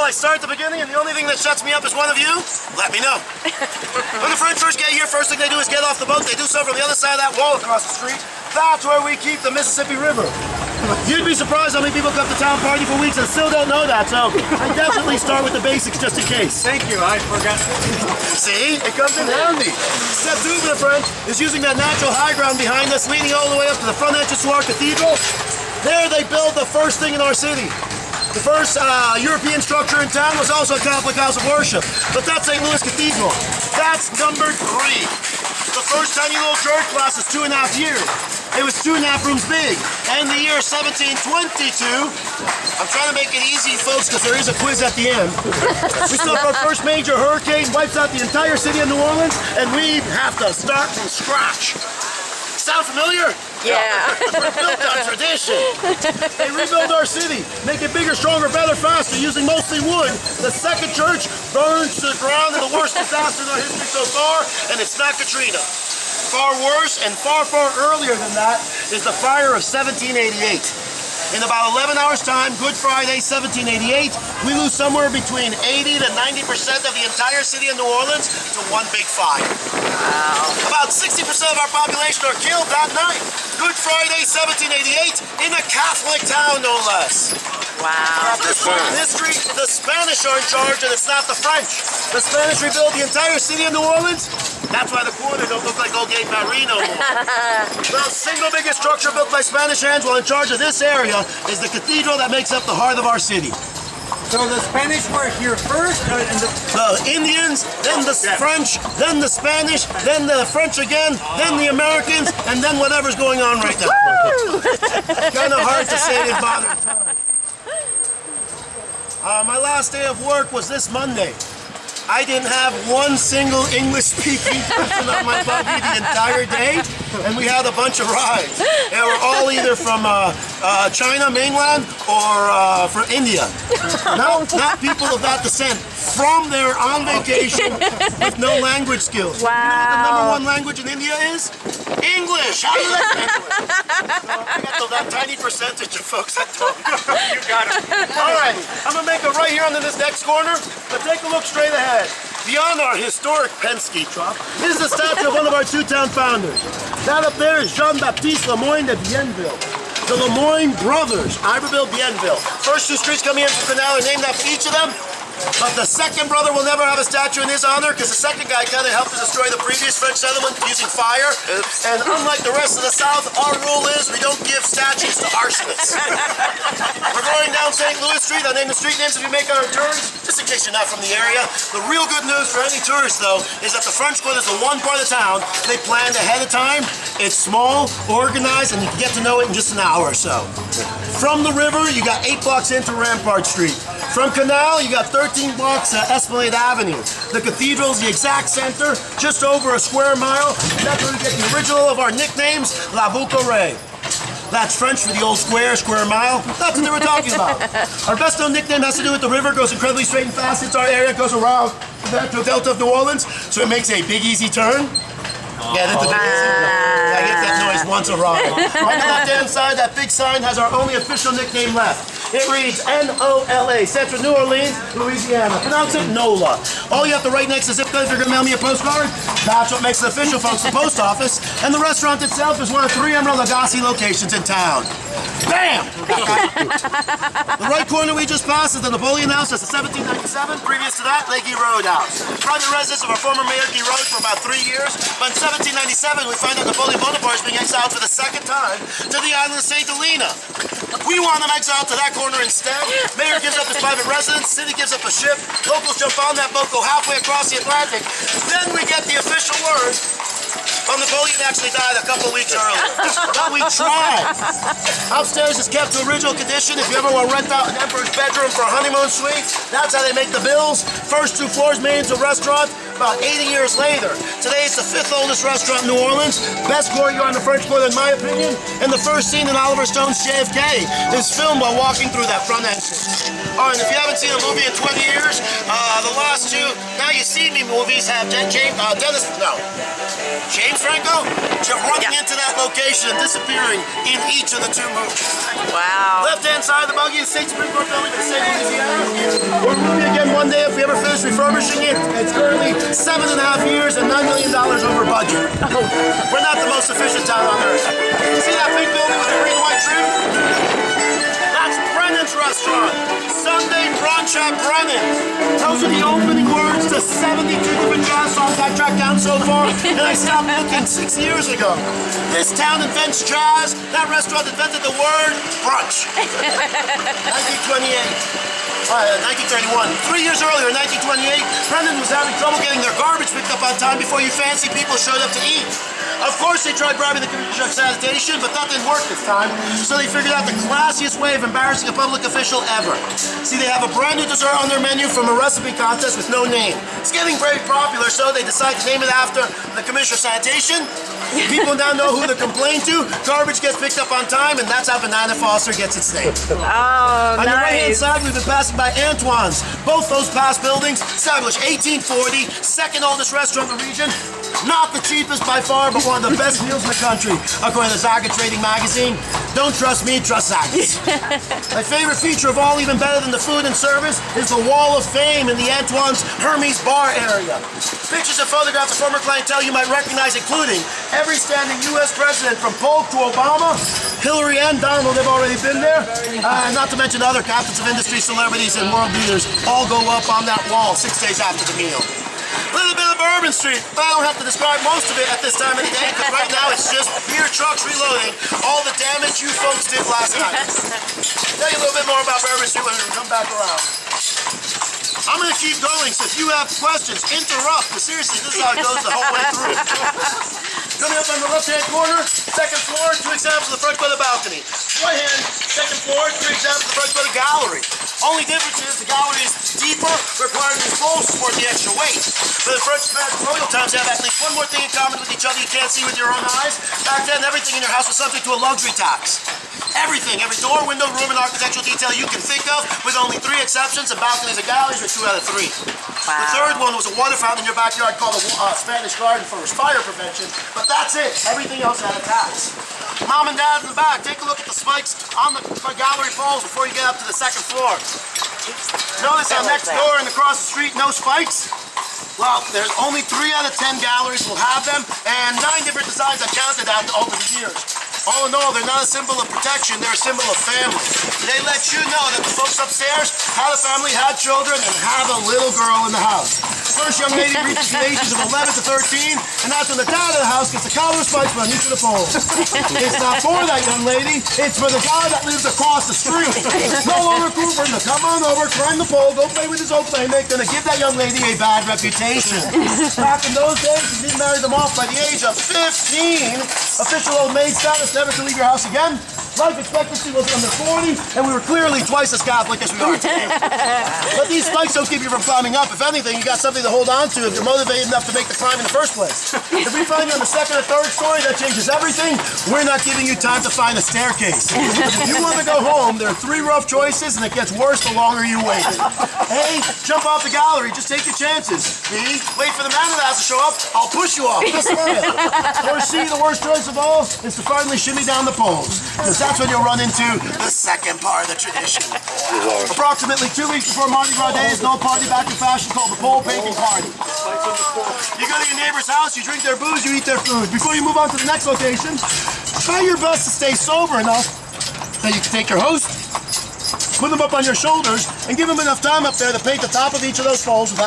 I start at the beginning, and the only thing that shuts me up is one of you? Let me know. When the French first get here, first thing they do is get off the boat. They do so from the other side of that wall across the street. That's where we keep the Mississippi River. You'd be surprised how many people come to town party for weeks and still don't know that, so I definitely start with the basics just in case. Thank you, I forgot. See? It comes in handy. Step 2 for the French is using that natural high ground behind us, leading all the way up to the front entrance to our cathedral. There they build the first thing in our city. The first European structure in town was also a Catholic house of worship, but that's St. Louis Cathedral. That's number 3. The first tiny little church lasted 2.5 years. It was 2.5 rooms big. And the year 1722, I'm trying to make it easy, folks, because there is a quiz at the end. We suffered our first major hurricane, wipes out the entire city of New Orleans, and we have to start from scratch. Sound familiar? Yeah. We're built on tradition. They rebuild our city, make it bigger, stronger, better, faster, using mostly wood. The second church burns to the ground in the worst disaster in our history so far, and it's not Katrina. Far worse and far, far earlier than that is the fire of 1788. In about 11 hours time, Good Friday, 1788, we lose somewhere between 80 to 90% of the entire city of New Orleans to one big fire. Wow. About 60% of our population are killed that night. Good Friday, 1788, in a Catholic town, no less. Wow. At this point in history, the Spanish are in charge, and it's not the French. The Spanish rebuilt the entire city of New Orleans. That's why the corner don't look like Old Gate Paris no more. The single biggest structure built by Spanish hands while in charge of this area is the cathedral that makes up the heart of our city. So the Spanish were here first? The Indians, then the French, then the Spanish, then the French again, then the Americans, and then whatever's going on right now. Kind of hard to say in modern times. My last day of work was this Monday. I didn't have one single English-speaking person on my buggy the entire day, and we had a bunch of rides. They were all either from China, mainland, or from India. No, not people of that descent. From there on vacation with no language skills. Wow. You know what the number 1 language in India is? English. How do you like English? I got that tiny percentage of folks that don't. You got it. All right, I'm gonna make a right here onto this next corner, but take a look straight ahead. Beyond our historic Penske truck is the statue of one of our 2-town founders. That up there is Jean-Baptiste Lemoyne de Bienville. The Lemoyne brothers, Iberville, Bienville. First 2 streets coming in from Canal are named after each of them. But the second brother will never have a statue in his honor because the second guy kind of helped to destroy the previous French settlement using fire. Oops. And unlike the rest of the South, our rule is we don't give statues to arsonists. We're going down St. Louis Street. I'll name the street names as we make our turns, just in case you're not from the area. The real good news for any tourist, though, is that the French Quarter is the one part of town they planned ahead of time. It's small, organized, and you can get to know it in just an hour or so. From the river, you got 8 blocks into Rampart Street. From Canal, you got 13 blocks Esplanade Avenue. The cathedral's the exact center, just over a square mile. That's where we get the original of our nicknames, La Boucle Carré. That's French for the old square mile. That's what they were talking about. Our best known nickname has to do with the river, goes incredibly straight and fast. It's our area, goes around the Delta of New Orleans, so it makes a big easy turn. Yeah, that's a big easy turn. I get that noise once around. On the left-hand side, that big sign has our only official nickname left. It reads N-O-L-A, Central New Orleans, Louisiana. Pronounce it NOLA. All you have to write next to zip code if you're going to mail me a postcard. That's what makes it official, folks, the post office. And the restaurant itself is one of 3 Emerald Lagasse locations in town. Bam! The right corner we just passed is the Napoleon House. That's a 1797. Previous to that, Lakey Road House. Private residence of our former mayor, Guy Road, for about 3 years. But in 1797, we find out Napoleon Bonaparte is being exiled for the 2nd time to the island of St. Helena. We want him exiled to that corner instead. Mayor gives up his private residence, city gives up a ship, locals jump on that boat, go halfway across the Atlantic. Then we get the official word. Well, Napoleon actually died a couple weeks earlier. But we tried. Upstairs is kept to original condition. If you ever want to rent out an emperor's bedroom for a honeymoon suite, that's how they make the bills. First 2 floors made into a restaurant. About 80 years later. Today it's the 5th oldest restaurant in New Orleans. Best courtyard in the French Quarter, in my opinion. And the first scene in Oliver Stone's JFK is filmed while walking through that front entrance. All right, if you haven't seen a movie in 20 years, the last 2 Now You See Me movies have James Franco, running Yeah. into that location and disappearing in each of the two movies. Wow. Left-hand side of the buggy is State Supreme Court building in St. Louisiana. We're moving again one day if we ever finish refurbishing it. It's currently 7.5 years and $9 million over budget. We're not the most efficient town on earth. See that big building with the green and white trim? That's Brennan's restaurant. Sunday brunch at Brennan's. Those are the opening words to 72 different jazz songs I tracked down so far, and I stopped looking 6 years ago. This town invents jazz. That restaurant invented the word brunch. 1931. 3 years earlier, in 1928, Brendan was having trouble getting their garbage picked up on time before you fancy people showed up to eat. Of course, they tried bribing the Commissioner of Sanitation, but that didn't work this time. So they figured out the classiest way of embarrassing a public official ever. See, they have a brand new dessert on their menu from a recipe contest with no name. It's getting very popular, so they decide to name it after the Commissioner of Sanitation. People now know who to complain to. Garbage gets picked up on time, and that's how Banana Foster gets its name. Oh, On the right-hand nice. side, we've been passing by Antoine's. Both those past buildings, established 1840, second oldest restaurant in the region. Not the cheapest by far, but one of the best meals in the country, according to Zagat Trading Magazine. Don't trust me, trust Zagat. My favorite feature of all, even better than the food and service, is the Wall of Fame in the Antoine's Hermes Bar area. Pictures and photographs of former clientele you might recognize, including every standing U.S. president from Polk to Obama, Hillary and Donald have already been there, not to mention other captains of industry, celebrities, and world leaders all go up on that wall 6 days after the meal. A little bit of Bourbon Street, but I don't have to describe most of it at this time of the day, because right now it's just beer trucks reloading all the damage you folks did last night. Tell you a little bit more about Bourbon Street when we come back around. I'm going to keep going, so if you have questions, interrupt, but seriously, this is how it goes the whole way through. Coming up on the left-hand corner, second floor, 2 examples of the front by the balcony. Right hand, second floor, 3 examples of the front by the gallery. Only difference is the gallery is deeper, requiring these poles to support the extra weight. But the French colonial times have at least one more thing in common with each other you can't see with your own eyes. Back then, everything in your house was subject to a luxury tax. Everything, every door, window, room, and architectural detail you can think of, with only 3 exceptions, and balconies and galleries were 2 out of 3. Wow. The third one was a water fountain in your backyard called a Spanish garden for fire prevention, but that's it. Everything else had a tax. Mom and Dad in the back, take a look at the spikes on the gallery poles before you get up to the second floor. Notice how next door and across the street, no spikes? Well, there's only 3 out of 10 galleries will have them, and 9 different designs I've counted out over the years. All in all, they're not a symbol of protection, they're a symbol of family. They let you know that the folks upstairs had a family, had children, and have a little girl in the house. First young lady reaches the ages of 11 to 13, and that's when the dad of the house gets a collar of spikes on each of the poles. It's not for that young lady, it's for the guy that lives across the street. No longer cool for him to come on over, climb the pole, go play with his old playmate, gonna give that young lady a bad reputation. Back in those days, you didn't marry them off by the age of 15. Official old maid status, never to leave your house again. Life expectancy was under 40, and we were clearly twice as Catholic as we are today. But these spikes don't keep you from climbing up. If anything, you got something to hold on to if you're motivated enough to make the climb in the first place. If we find you on the second or third story, that changes everything. We're not giving you time to find a staircase. If you want to go home, there are 3 rough choices, and it gets worse the longer you wait. A, jump off the gallery. Just take your chances. B, wait for the man of the house to show up. I'll push you off. Just smile. Or C, the worst choice of all, is to finally shimmy down the poles. That's when you'll run into the second part of the tradition. Approximately 2 weeks before Mardi Gras Day is an old party back in fashion called the pole painting party. You go to your neighbor's house, you drink their booze, you eat their food. Before you move on to the next location, try your best to stay sober enough that you can take your host, put them up on your shoulders, and give them enough time up there to paint the top of each of those poles without